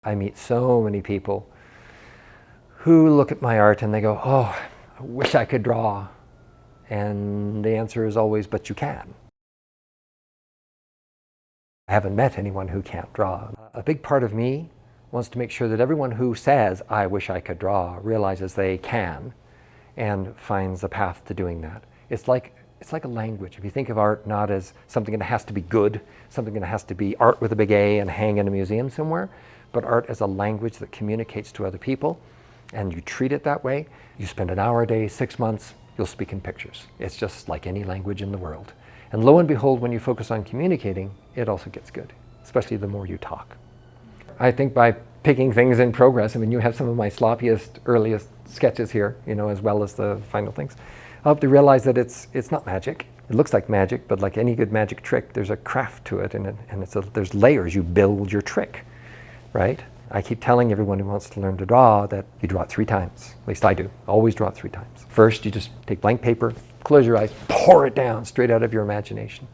I meet so many people who look at my art and they go, oh, I wish I could draw. And the answer is always, but you can. I haven't met anyone who can't draw. A big part of me wants to make sure that everyone who says, I wish I could draw, realizes they can and finds a path to doing that. It's like a language. If you think of art not as something that has to be good, something that has to be art with a big A and hang in a museum somewhere, but art as a language that communicates to other people, and you treat it that way, you spend an hour a day, 6 months, you'll speak in pictures. It's just like any language in the world. And lo and behold, when you focus on communicating, it also gets good, especially the more you talk. I think by picking things in progress, I mean, you have some of my sloppiest, earliest sketches here, as well as the final things. I hope to realize that it's not magic. It looks like magic, but like any good magic trick, there's a craft to it, and there's layers. You build your trick, right? I keep telling everyone who wants to learn to draw that you draw it 3 times. At least I do. Always draw it 3 times. First, you just take blank paper, close your eyes, pour it down straight out of your imagination.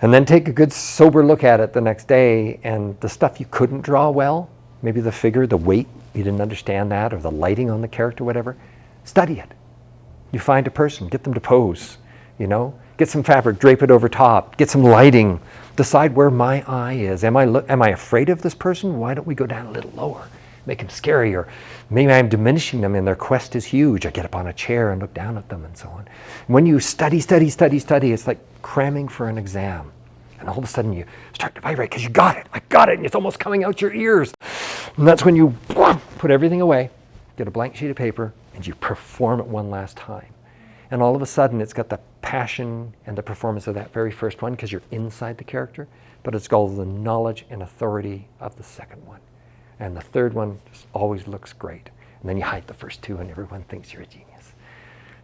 And then take a good sober look at it the next day, and the stuff you couldn't draw well, maybe the figure, the weight, you didn't understand that, or the lighting on the character, whatever, study it. You find a person, get them to pose, get some fabric, drape it over top, get some lighting, decide where my eye is. Am I afraid of this person? Why don't we go down a little lower, make them scary, or maybe I'm diminishing them and their quest is huge. I get up on a chair and look down at them and so on. When you study, it's like cramming for an exam. And all of a sudden you start to vibrate because you got it. I got it, and it's almost coming out your ears. And that's when you put everything away, get a blank sheet of paper, and you perform it one last time. And all of a sudden it's got the passion and the performance of that very first one because you're inside the character, but it's got all the knowledge and authority of the second one. And the third one just always looks great. And then you hide the first 2 and everyone thinks you're a genius.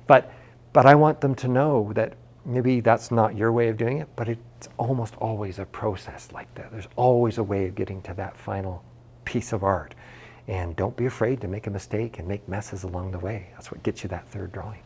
But I want them to know that maybe that's not your way of doing it, but it's almost always a process like that. There's always a way of getting to that final piece of art. And don't be afraid to make a mistake and make messes along the way. That's what gets you that third drawing.